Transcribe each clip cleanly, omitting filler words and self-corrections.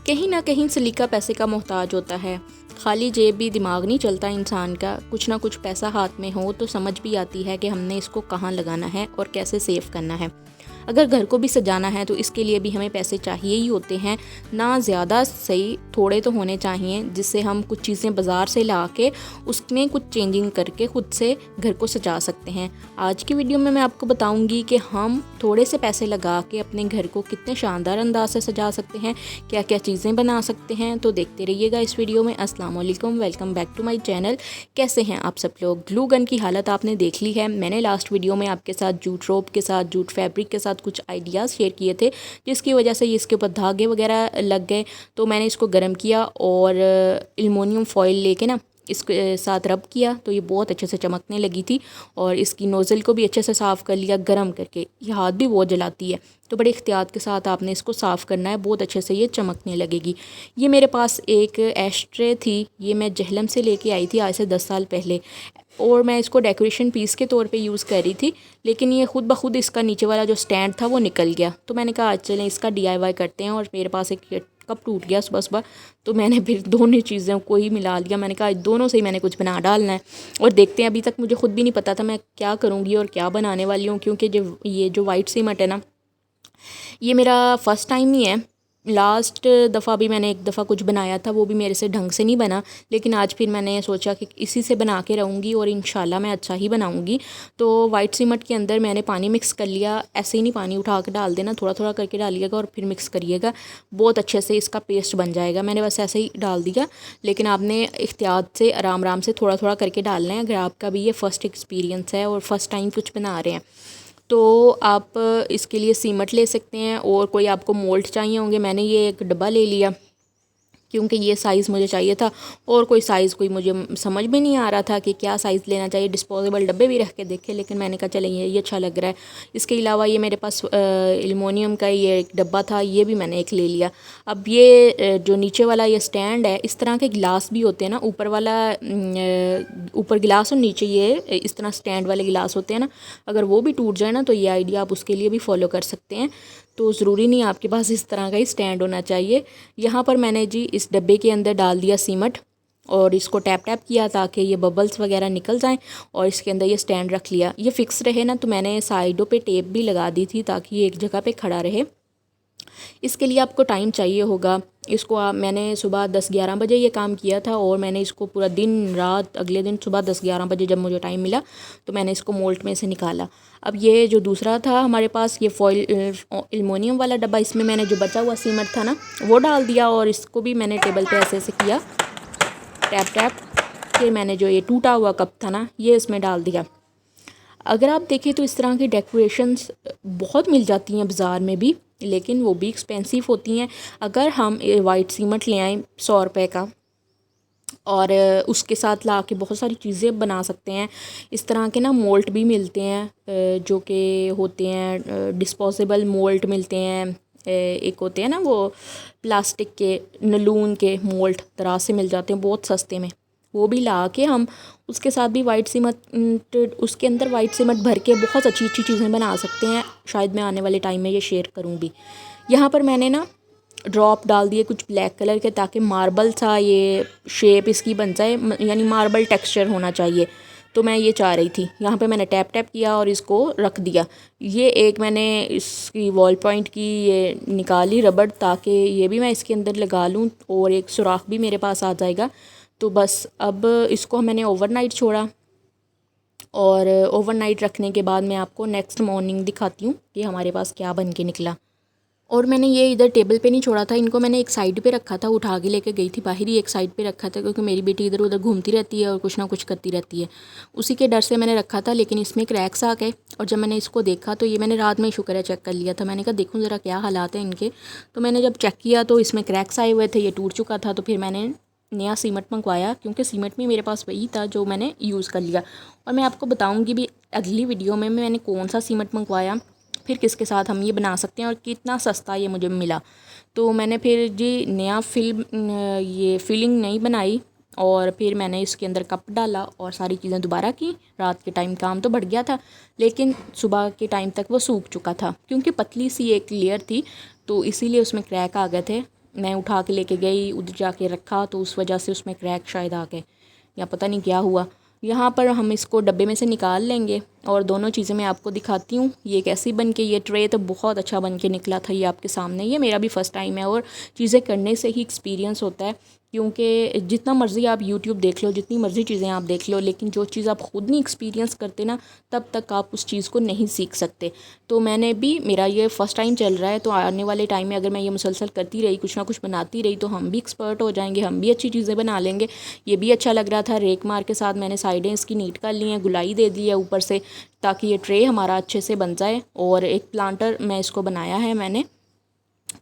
कहीं ना कहीं सलीका पैसे का मोहताज होता है। खाली जेब भी दिमाग नहीं चलता इंसान का। कुछ ना कुछ पैसा हाथ में हो तो समझ भी आती है कि हमने इसको कहाँ लगाना है और कैसे सेव करना है। अगर घर को भी सजाना है तो इसके लिए भी हमें पैसे चाहिए ही होते हैं। ना ज़्यादा सही, थोड़े तो होने चाहिए जिससे हम कुछ चीज़ें बाज़ार से ला के उसमें कुछ चेंजिंग करके ख़ुद से घर को सजा सकते हैं। आज की वीडियो में मैं आपको बताऊंगी कि हम थोड़े से पैसे लगा के अपने घर को कितने शानदार अंदाज से सजा सकते हैं, क्या क्या चीज़ें बना सकते हैं। तो देखते रहिएगा इस वीडियो में। अस्सलाम वालेकुम, welcome back to my channel. कैसे हैं आप सब लोग। ग्लू गन की हालत आपने देख ली है। मैंने लास्ट वीडियो में आपके साथ जूट रोप के साथ, जूट फैब्रिक के साथ कुछ आइडियाज़ शेयर किए थे जिसकी वजह से इसके ऊपर धागे वगैरह लग गए। तो मैंने इसको गर्म किया और एल्युमिनियम फॉइल लेके ना इसके साथ रब किया तो ये बहुत अच्छे से चमकने लगी थी। और इसकी नोज़ल को भी अच्छे से साफ़ कर लिया गर्म करके। ये हाथ भी बहुत जलाती है तो बड़े एहतियात के साथ आपने इसको साफ़ करना है, बहुत अच्छे से ये चमकने लगेगी। ये मेरे पास एक एस्ट्रे थी, ये मैं जहलम से लेके आई थी आज से 10 साल पहले, और मैं इसको डेकोरेशन पीस के तौर पे यूज़ कर रही थी। लेकिन ये ख़ुद ब खुद इसका नीचे वाला जो स्टैंड था वो निकल गया। तो मैंने कहा आज चलें इसका DIY करते हैं। और मेरे पास एक कप टूट गया सुबह सुबह, तो मैंने फिर दोनों चीज़ों को ही मिला लिया। मैंने कहा दोनों से ही मैंने कुछ बना डालना है। और देखते हैं, अभी तक मुझे ख़ुद भी नहीं पता था मैं क्या करूँगी और क्या बनाने वाली हूँ, क्योंकि ये जो वाइट सीमेंट है ना, ये मेरा फ़र्स्ट टाइम ही है। लास्ट दफ़ा भी मैंने एक दफ़ा कुछ बनाया था, वो भी मेरे से ढंग से नहीं बना। लेकिन आज फिर मैंने सोचा कि इसी से बना के रहूँगी और इंशाल्लाह मैं अच्छा ही बनाऊँगी। तो वाइट सीमेंट के अंदर मैंने पानी मिक्स कर लिया। ऐसे ही नहीं पानी उठा के डाल देना, थोड़ा थोड़ा करके डालिएगा और फिर मिक्स करिएगा, बहुत अच्छे से इसका पेस्ट बन जाएगा। मैंने बस ऐसे ही डाल दिया, लेकिन आपने एहतियात से आराम आराम से थोड़ा थोड़ा करके डालना है। अगर आपका भी ये फ़र्स्ट एक्सपीरियंस है और फ़र्स्ट टाइम कुछ बना रहे हैं तो आप इसके लिए सीमेंट ले सकते हैं। और कोई आपको मोल्ड चाहिए होंगे, मैंने ये एक डब्बा ले लिया क्योंकि ये साइज़ मुझे चाहिए था। और कोई साइज़ कोई मुझे समझ में नहीं आ रहा था कि क्या साइज़ लेना चाहिए। डिस्पोजेबल डब्बे भी रख के देखे, लेकिन मैंने कहा चलें ये अच्छा लग रहा है। इसके अलावा ये मेरे पास एल्युमिनियम का ये एक डब्बा था, ये भी मैंने एक ले लिया। अब ये जो नीचे वाला ये स्टैंड है, इस तरह के गिलास भी होते हैं ना, ऊपर वाला ऊपर गिलास और नीचे ये इस तरह स्टैंड वाले गिलास होते हैं ना, अगर वो भी टूट जाए ना तो ये आइडिया आप उसके लिए भी फॉलो कर सकते हैं। तो ज़रूरी नहीं आपके पास इस तरह का ही स्टैंड होना चाहिए। यहाँ पर मैंने जी इस डब्बे के अंदर डाल दिया सीमेंट और इसको टैप टैप किया ताकि ये बबल्स वगैरह निकल जाएं, और इसके अंदर ये स्टैंड रख लिया। ये फिक्स रहे ना, तो मैंने साइडों पे टेप भी लगा दी थी ताकि ये एक जगह पे खड़ा रहे। इसके लिए आपको टाइम चाहिए होगा। इसको मैंने सुबह 10-11 बजे ये काम किया था और मैंने इसको पूरा दिन रात, अगले दिन सुबह 10-11 बजे जब मुझे टाइम मिला तो मैंने इसको मोल्ड में से निकाला। अब ये जो दूसरा था हमारे पास, ये फॉइल एल्युमिनियम वाला डब्बा, इसमें मैंने जो बचा हुआ सीमेंट था ना वो डाल दिया और इसको भी मैंने टेबल पे ऐसे ऐसे किया टैप टैप। फिर मैंने जो ये टूटा हुआ कप था ना ये इसमें डाल दिया। अगर आप देखें तो इस तरह की डेकोरेशंस बहुत मिल जाती हैं बाज़ार में भी, लेकिन वो भी एक्सपेंसिव होती हैं। अगर हम वाइट सीमेंट ले आएँ 100 रुपये का और उसके साथ ला के बहुत सारी चीज़ें बना सकते हैं। इस तरह के ना मोल्ड भी मिलते हैं जो कि होते हैं डिस्पोजेबल मोल्ड मिलते हैं। एक होते हैं ना वो प्लास्टिक के नलून के मोल्ड दराज से मिल जाते हैं बहुत सस्ते में। वो भी ला के हम उसके साथ भी वाइट सीमेंट, उसके अंदर वाइट सीमेंट भर के बहुत अच्छी अच्छी चीज़ें बना सकते हैं। शायद मैं आने वाले टाइम में ये शेयर करूँ भी। यहाँ पर मैंने ना ड्रॉप डाल दिए कुछ ब्लैक कलर के ताकि मार्बल सा ये शेप इसकी बन जाए, यानी मार्बल टेक्सचर होना चाहिए। तो मैं ये चाह रही थी। यहाँ पे मैंने टैप टैप किया और इसको रख दिया। ये एक मैंने इसकी वॉल पॉइंट की ये निकाली रबड़, ताकि ये भी मैं इसके अंदर लगा लूँ और एक सुराख भी मेरे पास आ जाएगा। तो बस अब इसको मैंने ओवरनाइट छोड़ा और ओवरनाइट रखने के बाद मैं आपको नेक्स्ट मॉर्निंग दिखाती हूँ कि हमारे पास क्या बन के निकला। और मैंने ये इधर टेबल पे नहीं छोड़ा था, इनको मैंने एक साइड पे रखा था, उठा के लेके गई थी बाहर ही एक साइड पे रखा था, क्योंकि मेरी बेटी इधर उधर घूमती रहती है और कुछ ना कुछ करती रहती है, उसी के डर से मैंने रखा था। लेकिन इसमें क्रैक्स आ गए और जब मैंने इसको देखा तो ये मैंने रात में शुक्र है चेक कर लिया था। मैंने कहा देखूँ ज़रा क्या हालात हैं इनके। तो मैंने जब चेक किया तो इसमें क्रैक्स आए हुए थे, ये टूट चुका था। तो फिर मैंने नया सीमेंट मंगवाया, क्योंकि सीमेंट भी मेरे पास वही था जो मैंने यूज़ कर लिया। और मैं आपको बताऊँगी भी अगली वीडियो में मैंने कौन सा सीमेंट मंगवाया, फिर किसके साथ हम ये बना सकते हैं और कितना सस्ता ये मुझे मिला। तो मैंने फिर जी नया ये फिलिंग नहीं बनाई और फिर मैंने इसके अंदर कप डाला और सारी चीज़ें दोबारा की। रात के टाइम काम तो बढ़ गया था, लेकिन सुबह के टाइम तक वो सूख चुका था क्योंकि पतली सी एक लेयर थी, तो इसीलिए उसमें क्रैक आ गए थे। मैं उठा के लेके गई, उधर जाके रखा तो उस वजह से उसमें क्रैक शायद आ गए या पता नहीं क्या हुआ। यहाँ पर हम इसको डब्बे में से निकाल लेंगे और दोनों चीज़ें मैं आपको दिखाती हूँ। ये कैसी बन के, ये ट्रे तो बहुत अच्छा बन के निकला था, ये आपके सामने। ये मेरा भी फ़र्स्ट टाइम है और चीज़ें करने से ही एक्सपीरियंस होता है, क्योंकि जितना मर्ज़ी आप यूट्यूब देख लो, जितनी मर्ज़ी चीज़ें आप देख लो, लेकिन जो चीज़ आप ख़ुद नहीं एक्सपीरियंस करते ना, तब तक आप उस चीज़ को नहीं सीख सकते। तो मैंने भी, मेरा ये फ़र्स्ट टाइम चल रहा है, तो आने वाले टाइम में अगर मैं ये मुसलसल करती रही, कुछ ना कुछ बनाती रही, तो हम भी एक्सपर्ट हो जाएंगे, हम भी अच्छी चीज़ें बना लेंगे। ये भी अच्छा लग रहा था। रेक मार के साथ मैंने साइडें इसकी नीट कर ली हैं, गुलाई दे दी है ऊपर से, ताकि ये ट्रे हमारा अच्छे से बन जाए। और एक प्लांटर मैं इसको बनाया है मैंने।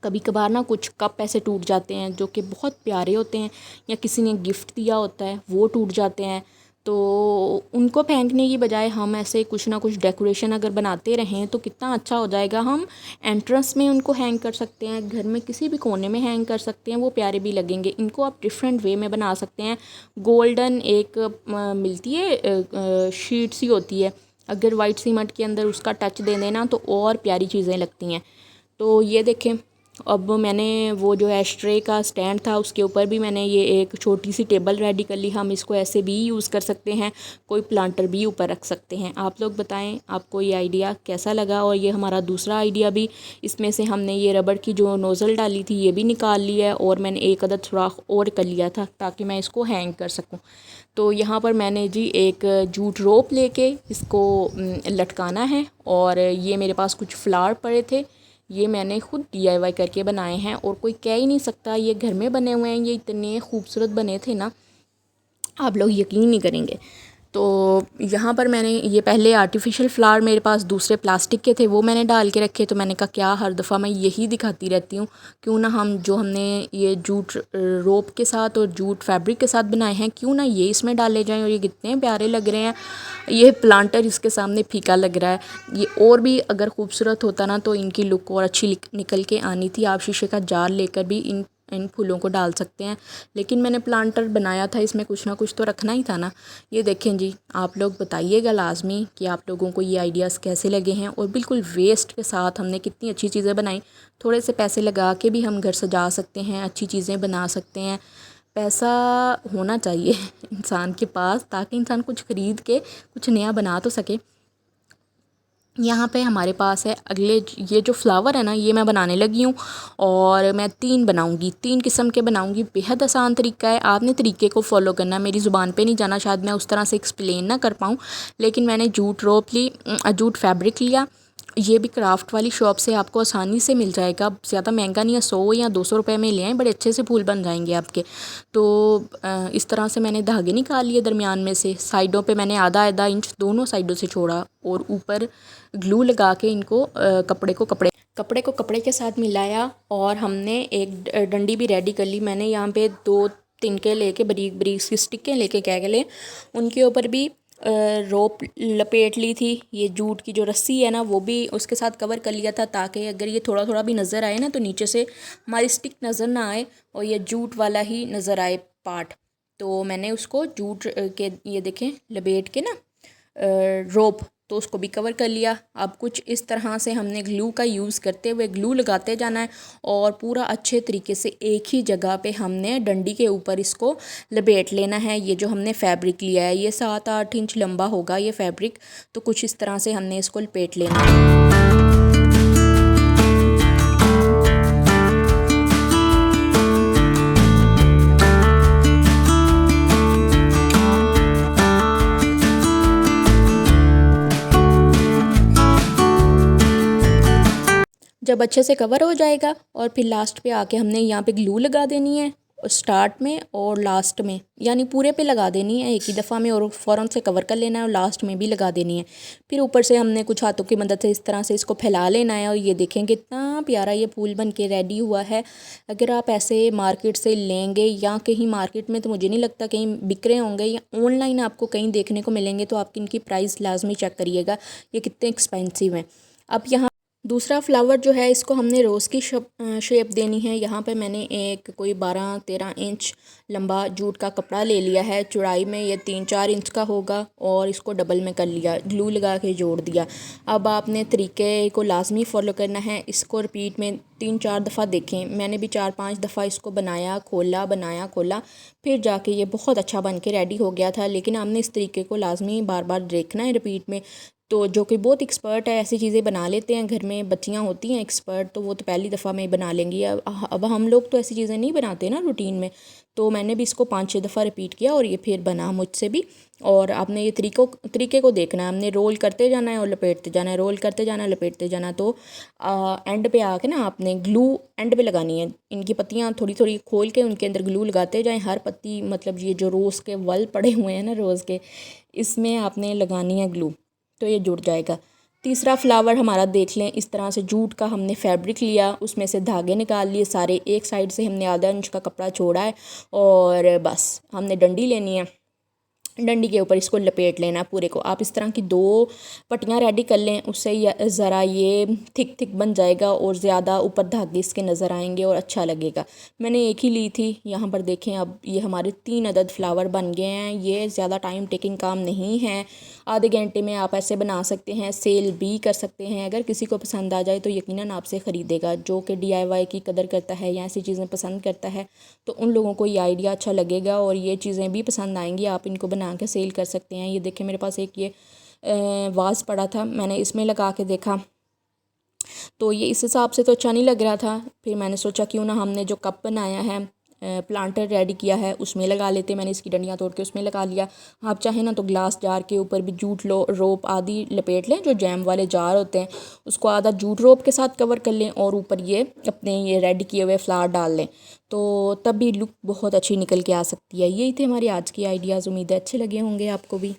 कभी कभार ना कुछ कप ऐसे टूट जाते हैं जो कि बहुत प्यारे होते हैं, या किसी ने गिफ्ट दिया होता है वो टूट जाते हैं, तो उनको फेंकने की बजाय हम ऐसे कुछ ना कुछ डेकोरेशन अगर बनाते रहें तो कितना अच्छा हो जाएगा। हम एंट्रेंस में उनको हैंग कर सकते हैं, घर में किसी भी कोने में हैंग कर सकते हैं, वो प्यारे भी लगेंगे। इनको आप डिफरेंट वे में बना सकते हैं। गोल्डन एक मिलती है शीट सी होती है, अगर वाइट सीमेंट के अंदर उसका टच दे देना तो और प्यारी चीज़ें लगती हैं। तो ये देखें, अब मैंने वो जो एस्ट्रे का स्टैंड था उसके ऊपर भी मैंने ये एक छोटी सी टेबल रेडी कर ली। हम इसको ऐसे भी यूज़ कर सकते हैं, कोई प्लांटर भी ऊपर रख सकते हैं। आप लोग बताएं आपको ये आइडिया कैसा लगा। और ये हमारा दूसरा आइडिया भी, इसमें से हमने ये रबड़ की जो नोज़ल डाली थी ये भी निकाल ली है, और मैंने एक अदद सुराख और कर लिया था ताकि मैं इसको हैंग कर सकूँ। तो यहाँ पर मैंने जी एक जूट रोप लेके इसको लटकाना है, और ये मेरे पास कुछ फ्लावर पड़े थे, ये मैंने खुद DIY करके बनाए हैं, और कोई कह ही नहीं सकता ये घर में बने हुए हैं। ये इतने खूबसूरत बने थे ना, आप लोग यकीन नहीं करेंगे। तो यहाँ पर मैंने ये पहले आर्टिफिशियल फ्लावर मेरे पास दूसरे प्लास्टिक के थे, वो मैंने डाल के रखे। तो मैंने कहा क्या हर दफ़ा मैं यही दिखाती रहती हूँ, क्यों ना हम जो हमने ये जूट रोप के साथ और जूट फैब्रिक के साथ बनाए हैं, क्यों ना ये इसमें डाले जाएं। और ये कितने प्यारे लग रहे हैं। ये प्लांटर इसके सामने फीका लग रहा है, ये और भी अगर खूबसूरत होता ना तो इनकी लुक और अच्छी निकल के आनी थी। आप शीशे का जार लेकर भी इन फूलों को डाल सकते हैं, लेकिन मैंने प्लांटर बनाया था, इसमें कुछ ना कुछ तो रखना ही था ना। ये देखें जी, आप लोग बताइएगा लाजमी कि आप लोगों को ये आइडियाज़ कैसे लगे हैं। और बिल्कुल वेस्ट के साथ हमने कितनी अच्छी चीज़ें बनाई। थोड़े से पैसे लगा के भी हम घर सजा सकते हैं, अच्छी चीज़ें बना सकते हैं। पैसा होना चाहिए इंसान के पास, ताकि इंसान कुछ ख़रीद के कुछ नया बना तो सके। यहाँ पे हमारे पास है अगले, ये जो फ्लावर है ना, ये मैं बनाने लगी हूँ, और मैं 3 बनाऊँगी, 3 किस्म के बनाऊँगी। बेहद आसान तरीका है, आपने तरीके को फॉलो करना, मेरी ज़ुबान पे नहीं जाना। शायद मैं उस तरह से एक्सप्लेन ना कर पाऊँ, लेकिन मैंने जूट रोप ली, जूट फैब्रिक लिया। ये भी क्राफ्ट वाली शॉप से आपको आसानी से मिल जाएगा, ज़्यादा महंगा नहीं है, 100 या 200 रुपये में ले आएँ, बड़े अच्छे से फूल बन जाएंगे आपके। तो इस तरह से मैंने धागे निकाल लिए दरमियान में से, साइडों पे मैंने आधा आधा इंच दोनों साइडों से छोड़ा, और ऊपर ग्लू लगा के इनको कपड़े को कपड़े के साथ मिलाया। और हमने एक डंडी भी रेडी कर ली। मैंने यहाँ पे 2 तिनके लेके, बारीक बारीक सी स्टिकें लेके क्या गले, उनके ऊपर भी रोप लपेट ली थी। ये जूट की जो रस्सी है ना, वो भी उसके साथ कवर कर लिया था, ताकि अगर ये थोड़ा थोड़ा भी नज़र आए ना तो नीचे से हमारी स्टिक नज़र ना आए, और ये जूट वाला ही नज़र आए पार्ट। तो मैंने उसको जूट के, ये देखें, लपेट के ना रोप, तो उसको भी कवर कर लिया। अब कुछ इस तरह से हमने ग्लू का यूज़ करते हुए ग्लू लगाते जाना है, और पूरा अच्छे तरीके से एक ही जगह पे हमने डंडी के ऊपर इसको लपेट लेना है। ये जो हमने फैब्रिक लिया है, ये 7-8 इंच लंबा होगा ये फैब्रिक, तो कुछ इस तरह से हमने इसको लपेट लेना है। जब अच्छे से कवर हो जाएगा, और फिर लास्ट पे आके हमने यहाँ पे ग्लू लगा देनी है, स्टार्ट में और लास्ट में, यानी पूरे पे लगा देनी है एक ही दफ़ा में, और फ़ौरन से कवर कर लेना है, और लास्ट में भी लगा देनी है। फिर ऊपर से हमने कुछ हाथों की मदद से इस तरह से इसको फैला लेना है। और ये देखें कितना प्यारा ये फूल बन के रेडी हुआ है। अगर आप ऐसे मार्केट से लेंगे, या कहीं मार्केट में तो मुझे नहीं लगता कहीं बिक रहे होंगे, या ऑनलाइन आपको कहीं देखने को मिलेंगे, तो आप इनकी प्राइस लाजमी चेक करिएगा, ये कितने एक्सपेंसिव हैं। अब यहाँ दूसरा फ्लावर जो है इसको हमने रोज़ की शेप देनी है। यहाँ पे मैंने एक कोई 12-13 इंच लंबा जूट का कपड़ा ले लिया है। चौड़ाई में ये 3-4 इंच का होगा और इसको डबल में कर लिया, ग्लू लगा के जोड़ दिया। अब आपने तरीके को लाजमी फ़ॉलो करना है। इसको रिपीट में 3-4 दफ़ा देखें। मैंने भी 4-5 दफ़ा इसको बनाया खोला, बनाया खोला, फिर जाके ये बहुत अच्छा बन के रेडी हो गया था। लेकिन हमने इस तरीके को लाजमी बार बार देखना है रिपीट में। तो जो कि बहुत एक्सपर्ट है ऐसी चीज़ें बना लेते हैं, घर में बच्चियाँ होती हैं एक्सपर्ट, तो वो तो पहली दफ़ा में बना लेंगी। अब हम लोग तो ऐसी चीज़ें नहीं बनाते ना रूटीन में। तो मैंने भी इसको 5-6 दफ़ा रिपीट किया और ये फिर बना मुझसे भी। और आपने ये तरीके को देखना है। हमने रोल करते जाना है और लपेटते जाना है, रोल करते जाना है, लपेटते जाना। तो एंड पे आके ना आपने ग्लू एंड पे लगानी है। इनकी पत्तियाँ थोड़ी थोड़ी खोल के उनके अंदर ग्लू लगाते जाएं। हर पत्ती मतलब ये जो रोज़ के वल पड़े हुए हैं ना रोज़ के, इसमें आपने लगानी है ग्लू, तो ये जुड़ जाएगा। तीसरा फ्लावर हमारा देख लें। इस तरह से जूट का हमने फैब्रिक लिया, उसमें से धागे निकाल लिए सारे। एक साइड से हमने आधा इंच का कपड़ा छोड़ा है और बस हमने डंडी लेनी है। डंडी के ऊपर इसको लपेट लेना पूरे को। आप इस तरह की 2 पट्टियाँ रेडी कर लें, उससे ज़रा ये थिक थिक बन जाएगा और ज़्यादा ऊपर धागे इसके नज़र आएंगे और अच्छा लगेगा। मैंने एक ही ली थी। यहाँ पर देखें, अब ये हमारे 3 अदद फ्लावर बन गए हैं। ये ज़्यादा टाइम टेकिंग काम नहीं है, आधे घंटे में आप ऐसे बना सकते हैं, सेल भी कर सकते हैं। अगर किसी को पसंद आ जाए तो यकीनन आपसे ख़रीदेगा। जो कि DIY की कदर करता है या ऐसी चीज़ें पसंद करता है, तो उन लोगों को ये आइडिया अच्छा लगेगा और ये चीज़ें भी पसंद आएंगी। आप इनको बना के सेल कर सकते हैं। ये देखें, मेरे पास एक ये वाज पड़ा था, मैंने इसमें लगा के देखा तो ये इस हिसाब से तो अच्छा नहीं लग रहा था। फिर मैंने सोचा क्यों ना हमने जो कप बनाया है, प्लांटर रेडी किया है, उसमें लगा लेते। मैंने इसकी डंडियाँ तोड़ के उसमें लगा लिया। आप चाहें ना तो ग्लास जार के ऊपर भी जूट रोप आदि लपेट लें। जो जैम वाले जार होते हैं उसको आधा जूट रोप के साथ कवर कर लें और ऊपर ये अपने ये रेडी किए हुए फ्लावर डाल लें, तो तब भी लुक बहुत अच्छी निकल के आ सकती है। यही थे हमारी आज की आइडियाज़। उम्मीद है अच्छे लगे होंगे आपको भी।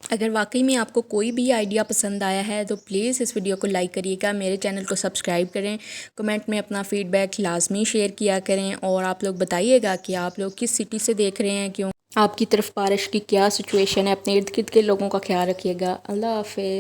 अगर वाकई में आपको कोई भी आइडिया पसंद आया है तो प्लीज़ इस वीडियो को लाइक करिएगा, मेरे चैनल को सब्सक्राइब करें, कमेंट में अपना फ़ीडबैक लाजमी शेयर किया करें और आप लोग बताइएगा कि आप लोग किस सिटी से देख रहे हैं, क्यों आपकी तरफ बारिश की क्या सिचुएशन है। अपने इर्द गिर्द के लोगों का ख्याल रखिएगा। अल्लाह हाफ़िज़।